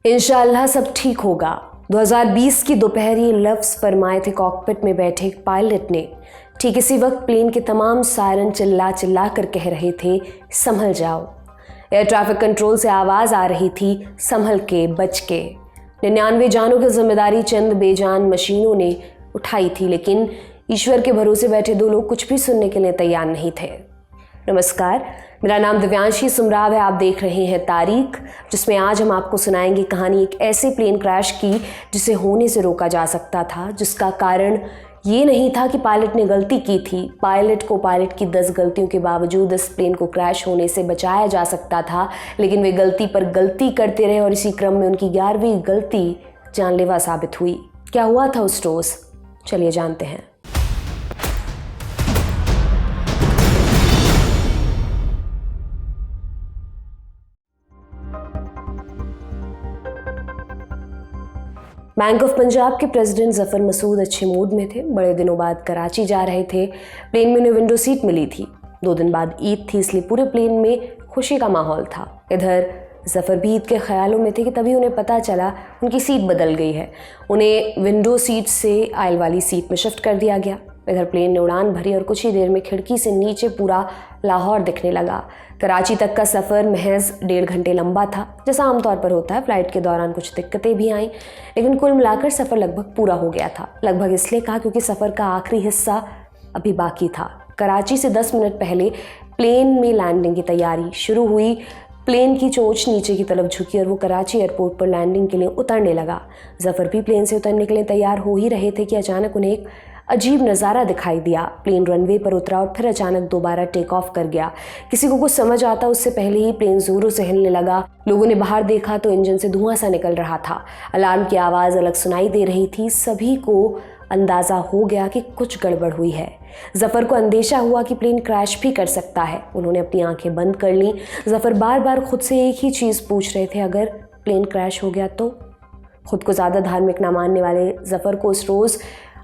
इंशाअल्लाह सब ठीक होगा। 2020 की दोपहर ये लफ्ज़ फरमाए थे कॉकपिट में बैठे एक पायलट ने। ठीक इसी वक्त प्लेन के तमाम सायरन चिल्ला चिल्ला कर कह रहे थे, संभल जाओ। एयर ट्रैफिक कंट्रोल से आवाज़ आ रही थी, संभल के, बच के। 99 जानों की जिम्मेदारी चंद बेजान मशीनों ने उठाई थी, लेकिन ईश्वर के भरोसे बैठे दो लोग कुछ भी सुनने के लिए तैयार नहीं थे। नमस्कार, मेरा नाम दिव्यांशी सुमराव है। आप देख रहे हैं तारीख, जिसमें आज हम आपको सुनाएंगे कहानी एक ऐसे प्लेन क्रैश की जिसे होने से रोका जा सकता था, जिसका कारण ये नहीं था कि पायलट ने गलती की थी। पायलट को पायलट की 10 गलतियों के बावजूद इस प्लेन को क्रैश होने से बचाया जा सकता था, लेकिन वे गलती पर गलती करते रहे और इसी क्रम में उनकी 11वीं गलती जानलेवा साबित हुई। क्या हुआ था उस रोज़, चलिए जानते हैं। बैंक ऑफ पंजाब के प्रेसिडेंट जफर मसूद अच्छे मूड में थे। बड़े दिनों बाद कराची जा रहे थे। प्लेन में उन्हें विंडो सीट मिली थी। 2 दिन बाद ईद थी, इसलिए पूरे प्लेन में खुशी का माहौल था। इधर जफर भी ईद के ख्यालों में थे कि तभी उन्हें पता चला उनकी सीट बदल गई है। उन्हें विंडो सीट से आयल वाली सीट में शिफ्ट कर दिया गया। इधर प्लेन ने उड़ान भरी और कुछ ही देर में खिड़की से नीचे पूरा लाहौर दिखने लगा। कराची तक का सफ़र महज 1.5 घंटे लंबा था, जैसा आमतौर पर होता है। फ्लाइट के दौरान कुछ दिक्कतें भी आईं, लेकिन कुल मिलाकर सफ़र लगभग पूरा हो गया था। लगभग इसलिए कहा क्योंकि सफ़र का आखिरी हिस्सा अभी बाकी था। कराची से 10 मिनट पहले प्लेन में लैंडिंग की तैयारी शुरू हुई। प्लेन की चोंच नीचे की तरफ झुकी और वो कराची एयरपोर्ट पर लैंडिंग के लिए उतरने लगा। जफर भी प्लेन से उतरने के लिए तैयार हो ही रहे थे कि अचानक उन्हें एक अजीब नज़ारा दिखाई दिया। प्लेन रनवे पर उतरा और फिर अचानक दोबारा टेक ऑफ कर गया। किसी को कुछ समझ आता उससे पहले ही प्लेन जोरों से हिलने लगा। लोगों ने बाहर देखा तो इंजन से धुआं सा निकल रहा था। अलार्म की आवाज़ अलग सुनाई दे रही थी। सभी को अंदाज़ा हो गया कि कुछ गड़बड़ हुई है। जफ़र को अंदेशा हुआ कि प्लेन क्रैश भी कर सकता है। उन्होंने अपनी आंखें बंद कर लीं। जफ़र बार बार खुद से एक ही चीज़ पूछ रहे थे, अगर प्लेन क्रैश हो गया तो? खुद को ज़्यादा धार्मिक ना मानने वाले जफ़र को उस रोज़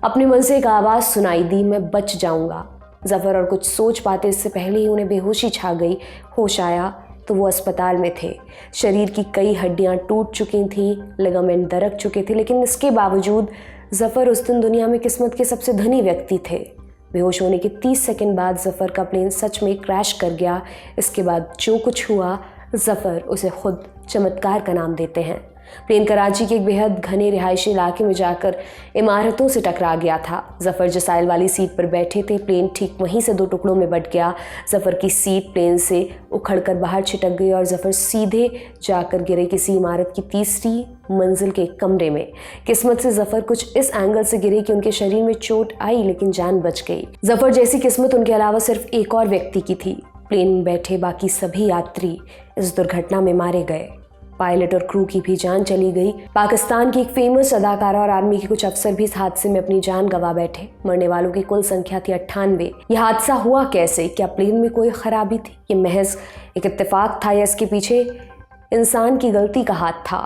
अपने मन से एक आवाज़ सुनाई दी, मैं बच जाऊंगा। जफ़र और कुछ सोच पाते इससे पहले ही उन्हें बेहोशी छा गई। होश आया तो वो अस्पताल में थे। शरीर की कई हड्डियां टूट चुकी थीं, लिगामेंट दरक चुके थे, लेकिन इसके बावजूद जफ़र उस दिन दुनिया में किस्मत के सबसे धनी व्यक्ति थे। बेहोश होने के 30 सेकंड बाद जफ़र का प्लेन सच में क्रैश कर गया। इसके बाद जो कुछ हुआ, जफ़र उसे खुद चमत्कार का नाम देते हैं। प्लेन कराची के एक बेहद घने रिहायशी इलाके में जाकर इमारतों से टकरा गया था। जफ़र जिस आयल वाली सीट पर बैठे थे, प्लेन ठीक वहीं से 2 टुकड़ों में बट गया। जफ़र की सीट प्लेन से उखड़कर बाहर छिटक गई और जफ़र सीधे जाकर गिरे किसी इमारत की 3री मंजिल के एक कमरे में। किस्मत से जफ़र कुछ इस एंगल से गिरे कि उनके शरीर में चोट आई, लेकिन जान बच गई। जफ़र जैसी किस्मत उनके अलावा सिर्फ एक और व्यक्ति की थी। प्लेन में बैठे बाकी सभी यात्री इस दुर्घटना में मारे गए। पायलट और क्रू की भी जान चली गई। पाकिस्तान की एक फेमस अदाकारा और आर्मी के कुछ अफसर भी इस हादसे में अपनी जान गंवा बैठे। मरने वालों की कुल संख्या थी 98। यह हादसा हुआ कैसे? क्या प्लेन में कोई खराबी थी? ये महज एक इत्तेफाक था या इसके पीछे इंसान की गलती का हाथ था?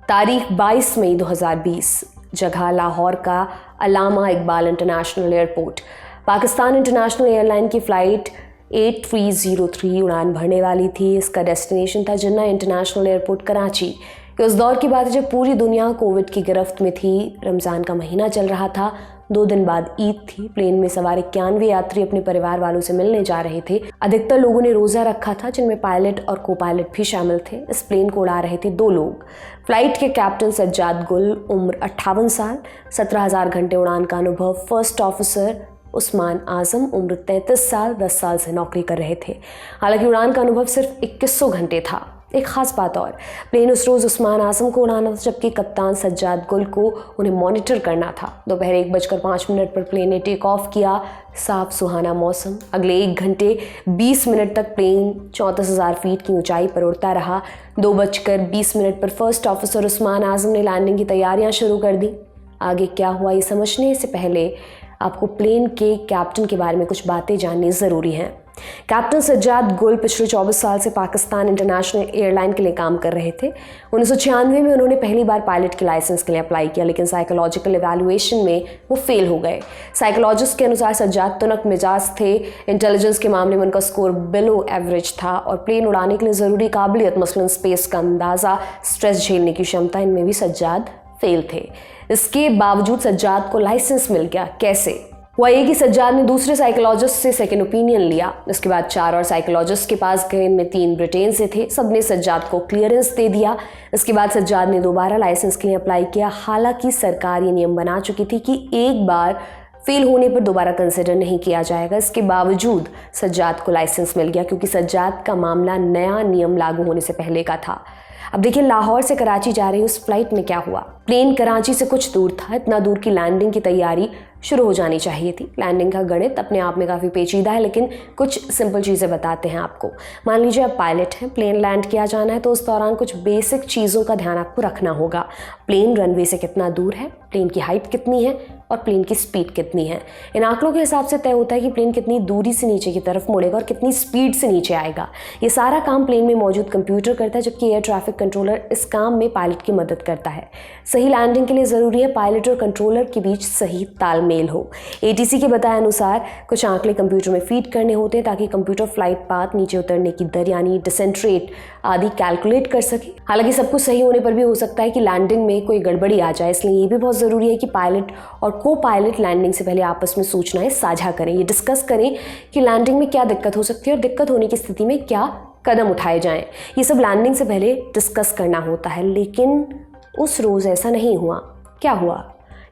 तारीख 22 मई 2020, जगह लाहौर का Allama Iqbal international airport. Pakistan international airline की फ़्लाइट 8303 उड़ान भरने वाली थी। इसका डेस्टिनेशन था जिन्ना इंटरनेशनल एयरपोर्ट कराची। ये उस दौर की बात है जब पूरी दुनिया कोविड की गिरफ्त में थी। रमज़ान का महीना चल रहा था। 2 दिन बाद ईद थी। प्लेन में सवार 91 यात्री अपने परिवार वालों से मिलने जा रहे थे। अधिकतर लोगों ने रोज़ा रखा था, जिनमें पायलट और को पायलट भी शामिल थे। इस प्लेन को उड़ा रहे थे 2 लोग। फ्लाइट के कैप्टन सज्जाद गुल, उम्र 58 साल, 17,000 घंटे उड़ान का अनुभव। फर्स्ट ऑफिसर उस्मान आज़म, उम्र 33 साल, 10 साल से नौकरी कर रहे थे। हालांकि उड़ान का अनुभव सिर्फ 2100 घंटे था। एक खास बात और, प्लेन उस रोज़ उस्मान आज़म को उड़ाना था, जबकि कप्तान सज्जाद गुल को उन्हें मॉनिटर करना था। दोपहर 1:05 पर प्लेन ने टेक ऑफ किया। साफ सुहाना मौसम। अगले 1 घंटे 20 मिनट तक प्लेन 34,000 फीट की ऊंचाई पर उड़ता रहा। 2:20 पर फर्स्ट ऑफिसर उस्मान आज़म ने लैंडिंग की तैयारियां शुरू कर दी। आगे क्या हुआ ये समझने से पहले आपको प्लेन के कैप्टन के बारे में कुछ बातें जाननी ज़रूरी हैं। कैप्टन सज्जाद गुल पिछले 24 साल से पाकिस्तान इंटरनेशनल एयरलाइन के लिए काम कर रहे थे। 1996 में उन्होंने पहली बार पायलट के लाइसेंस के लिए अप्लाई किया, लेकिन साइकोलॉजिकल इवैल्यूएशन में वो फेल हो गए। साइकोलॉजिस्ट के अनुसार सज्जाद तुनक मिजाज थे, इंटेलिजेंस के मामले में उनका स्कोर बिलो एवरेज था और प्लेन उड़ाने के लिए ज़रूरी काबिलियत, मसलन स्पेस का अंदाज़ा, स्ट्रेस झेलने की क्षमता, इनमें भी सज्जाद फेल थे। इसके बावजूद सज्जाद को लाइसेंस मिल गया। कैसे? हुआ ये कि सज्जाद ने दूसरे साइकोलॉजिस्ट से सेकंड ओपिनियन लिया। इसके बाद 4 और साइकोलॉजिस्ट के पास गए, इनमें 3 ब्रिटेन से थे। सबने सज्जाद को क्लियरेंस दे दिया। इसके बाद सज्जाद ने दोबारा लाइसेंस के लिए अप्लाई किया। हालांकि सरकार ये नियम बना चुकी थी कि एक बार फेल होने पर दोबारा कंसिडर नहीं किया जाएगा। इसके बावजूद सज्जाद को लाइसेंस मिल गया, क्योंकि सज्जाद का मामला नया नियम लागू होने से पहले का था। अब देखिए, लाहौर से कराची जा रही उस फ्लाइट में क्या हुआ। प्लेन कराची से कुछ दूर था, इतना दूर की लैंडिंग की तैयारी शुरू हो जानी चाहिए थी। लैंडिंग का गणित अपने आप में काफ़ी पेचीदा है, लेकिन कुछ सिंपल चीज़ें बताते हैं आपको। मान लीजिए आप पायलट हैं, प्लेन लैंड किया जाना है, तो उस दौरान कुछ बेसिक चीज़ों का ध्यान आपको रखना होगा। प्लेन रनवे से कितना दूर है, प्लेन की हाइट कितनी है और प्लेन की स्पीड कितनी है। इन आंकड़ों के हिसाब से तय होता है कि प्लेन कितनी दूरी से नीचे की तरफ मुड़ेगा और कितनी स्पीड से नीचे आएगा। ये सारा काम प्लेन में मौजूद कंप्यूटर करता है, जबकि एयर ट्रैफिक कंट्रोलर इस काम में पायलट की मदद करता है। सही लैंडिंग के लिए ज़रूरी है पायलट और कंट्रोलर के बीच सही तालमेल हो। ATC के बताए अनुसार कुछ आंकड़े कंप्यूटर में फीड करने होते हैं, ताकि कंप्यूटर फ्लाइट पाथ, नीचे उतरने की दर यानी डिसेंट रेट आदि कैलकुलेट कर सके। हालांकि सब कुछ सही होने पर भी हो सकता है कि लैंडिंग में कोई गड़बड़ी आ जाए, इसलिए ये भी बहुत ज़रूरी है कि पायलट और को पायलट लैंडिंग से पहले आपस में सूचनाएं साझा करें। ये डिस्कस करें कि लैंडिंग में क्या दिक्कत हो सकती है और दिक्कत होने की स्थिति में क्या कदम उठाए जाएं। ये सब लैंडिंग से पहले डिस्कस करना होता है, लेकिन उस रोज़ ऐसा नहीं हुआ। क्या हुआ?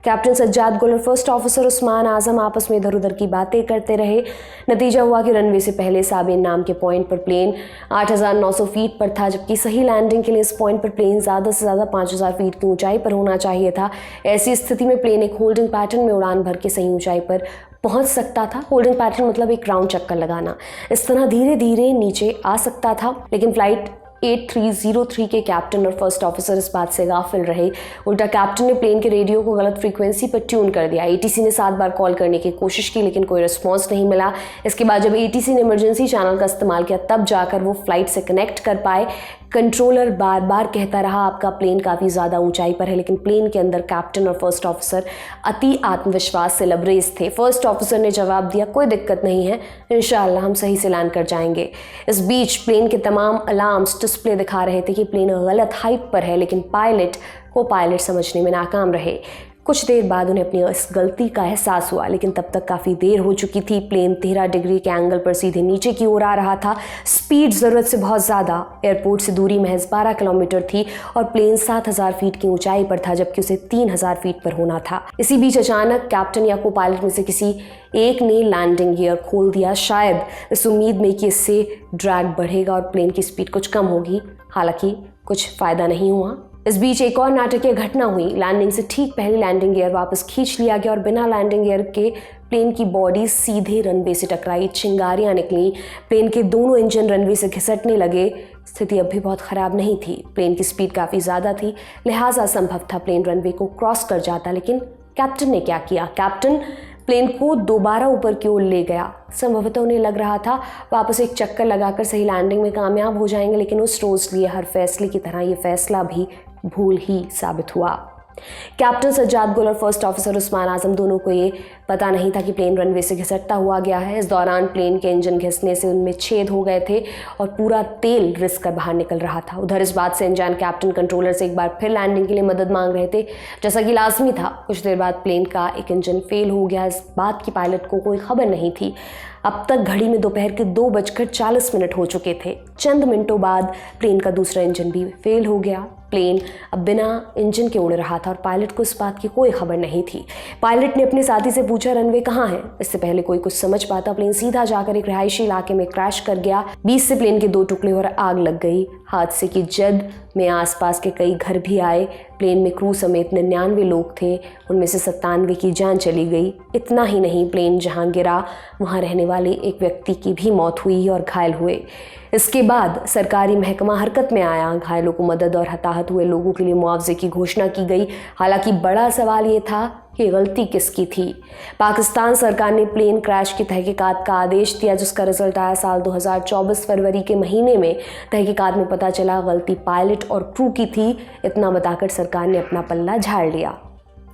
कैप्टन सज्जाद गुल और फर्स्ट ऑफिसर उस्मान आजम आपस में इधर उधर की बातें करते रहे। नतीजा हुआ कि रनवे से पहले साबिन नाम के पॉइंट पर प्लेन 8,900 फीट पर था, जबकि सही लैंडिंग के लिए इस पॉइंट पर प्लेन ज़्यादा से ज़्यादा 5,000 फीट की ऊंचाई पर होना चाहिए था। ऐसी स्थिति में प्लेन एक होल्डिंग पैटर्न में उड़ान भर के सही ऊंचाई पर पहुंच सकता था। होल्डिंग पैटर्न मतलब एक राउंड चक्कर लगाना। इस तरह धीरे धीरे नीचे आ सकता था, लेकिन फ्लाइट 8303 के कैप्टन और फर्स्ट ऑफिसर इस बात से गाफिल रहे। उल्टा कैप्टन ने प्लेन के रेडियो को गलत फ्रीक्वेंसी पर ट्यून कर दिया। ATC ने 7 बार कॉल करने की कोशिश की, लेकिन कोई रिस्पॉन्स नहीं मिला। इसके बाद जब ATC ने इमरजेंसी चैनल का इस्तेमाल किया, तब जाकर वो फ्लाइट से कनेक्ट कर पाए। कंट्रोलर बार बार कहता रहा आपका प्लेन काफ़ी ज़्यादा ऊंचाई पर है, लेकिन प्लेन के अंदर कैप्टन और फर्स्ट ऑफिसर अति आत्मविश्वास से लबरेज थे। फर्स्ट ऑफिसर ने जवाब दिया, कोई दिक्कत नहीं है, इंशाअल्लाह हम सही से लैंड कर जाएंगे। इस बीच प्लेन के तमाम अलार्म्स डिस्प्ले दिखा रहे थे कि प्लेन गलत हाइट पर है, लेकिन पायलट को पायलट समझने में नाकाम रहे। कुछ देर बाद उन्हें अपनी इस गलती का एहसास हुआ, लेकिन तब तक काफ़ी देर हो चुकी थी। प्लेन 13 डिग्री के एंगल पर सीधे नीचे की ओर आ रहा था। स्पीड ज़रूरत से बहुत ज़्यादा। एयरपोर्ट से दूरी महज 12 किलोमीटर थी और प्लेन 7,000 फीट की ऊंचाई पर था, जबकि उसे 3,000 फीट पर होना था। इसी बीच अचानक कैप्टन या को पायलट में से किसी एक ने लैंडिंग गियर खोल दिया, शायद इस उम्मीद में कि इससे ड्रैग बढ़ेगा और प्लेन की स्पीड कुछ कम होगी। हालांकि कुछ फ़ायदा नहीं हुआ। इस बीच एक और नाटकीय घटना हुई। लैंडिंग से ठीक पहले लैंडिंग गियर वापस खींच लिया गया और बिना लैंडिंग गियर के प्लेन की बॉडी सीधे रनवे से टकराई। चिंगारियां निकली। प्लेन के दोनों इंजन रनवे से घिसटने लगे। स्थिति अब भी बहुत ख़राब नहीं थी। प्लेन की स्पीड काफ़ी ज़्यादा थी, लिहाजा संभव था प्लेन रनवे को क्रॉस कर जाता। लेकिन कैप्टन ने क्या किया? कैप्टन प्लेन को दोबारा ऊपर की ओर ले गया। संभवतः उन्हें लग रहा था वापस एक चक्कर लगाकर सही लैंडिंग में कामयाब हो जाएंगे, लेकिन उस रोज़ लिए हर फैसले की तरह ये फैसला भी भूल ही साबित हुआ। कैप्टन सज्जाद गुल और फर्स्ट ऑफिसर उस्मान आजम दोनों को ये पता नहीं था कि प्लेन रनवे से घिसटता हुआ गया है। इस दौरान प्लेन के इंजन घिसने से उनमें छेद हो गए थे और पूरा तेल रिस कर बाहर निकल रहा था। उधर इस बात से अनजान कैप्टन कंट्रोलर से एक बार फिर लैंडिंग के लिए मदद मांग रहे थे, जैसा कि लाजमी था। कुछ देर बाद प्लेन का एक इंजन फेल हो गया। इस बात की पायलट को कोई खबर नहीं थी। अब तक घड़ी में दोपहर के 2:40 हो चुके थे। चंद मिनटों बाद प्लेन का दूसरा इंजन भी फेल हो गया। प्लेन अब बिना इंजन के उड़ रहा था और पायलट को इस बात की कोई खबर नहीं थी। पायलट ने अपने साथी से पूछा, रनवे कहाँ है? इससे पहले कोई कुछ समझ पाता, प्लेन सीधा जाकर एक रिहायशी इलाके में क्रैश कर गया। 20 से प्लेन के 2 टुकड़े और आग लग गई। हादसे की जद में आसपास के कई घर भी आए। प्लेन में क्रू समेत 99 लोग थे, उनमें से 97 की जान चली गई। इतना ही नहीं, प्लेन जहां गिरा वहां रहने वाले एक व्यक्ति की भी मौत हुई और घायल हुए। इसके बाद सरकारी महकमा हरकत में आया। घायलों को मदद और हताहत हुए लोगों के लिए मुआवजे की घोषणा की गई। हालांकि बड़ा सवाल ये था कि गलती किसकी थी। पाकिस्तान सरकार ने प्लेन क्रैश की तहकीकात का आदेश दिया, जिसका रिजल्ट आया साल 2024 फरवरी के महीने में। तहकीकात में पता चला गलती पायलट और क्रू की थी। इतना बताकर सरकार ने अपना पल्ला झाड़ लिया।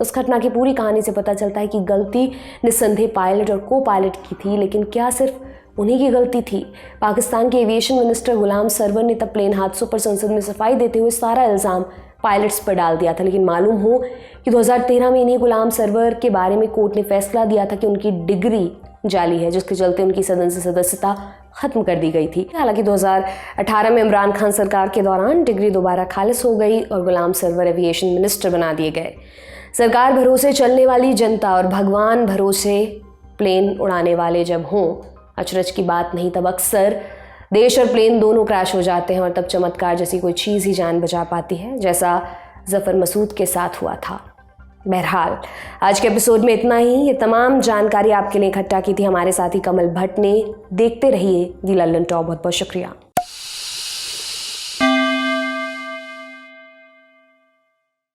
उस घटना की पूरी कहानी से पता चलता है कि गलती निस्संदेह पायलट और को पायलट की थी, लेकिन क्या सिर्फ उन्हीं की गलती थी? पाकिस्तान के एविएशन मिनिस्टर गुलाम सरवर ने तब प्लेन हादसों पर संसद में सफाई देते हुए सारा इल्ज़ाम पायलट्स पर डाल दिया था। लेकिन मालूम हो कि 2013 में इन्हीं गुलाम सरवर के बारे में कोर्ट ने फैसला दिया था कि उनकी डिग्री जाली है, जिसके चलते उनकी सदन से सदस्यता खत्म कर दी गई थी। हालांकि 2018 में इमरान खान सरकार के दौरान डिग्री दोबारा खारिज हो गई और गुलाम सरवर एविएशन मिनिस्टर बना दिए गए। सरकार भरोसे चलने वाली जनता और भगवान भरोसे प्लेन उड़ाने वाले जब हों, अचरज की बात नहीं, तब अक्सर देश और प्लेन दोनों क्रैश हो जाते हैं और तब चमत्कार जैसी कोई चीज़ ही जान बचा पाती है, जैसा जफ़र मसूद के साथ हुआ था। बहरहाल आज के एपिसोड में इतना ही। ये तमाम जानकारी आपके लिए इकट्ठा की थी हमारे साथी कमल भट्ट ने। देखते रहिए दी लंदन टॉप। बहुत बहुत शुक्रिया।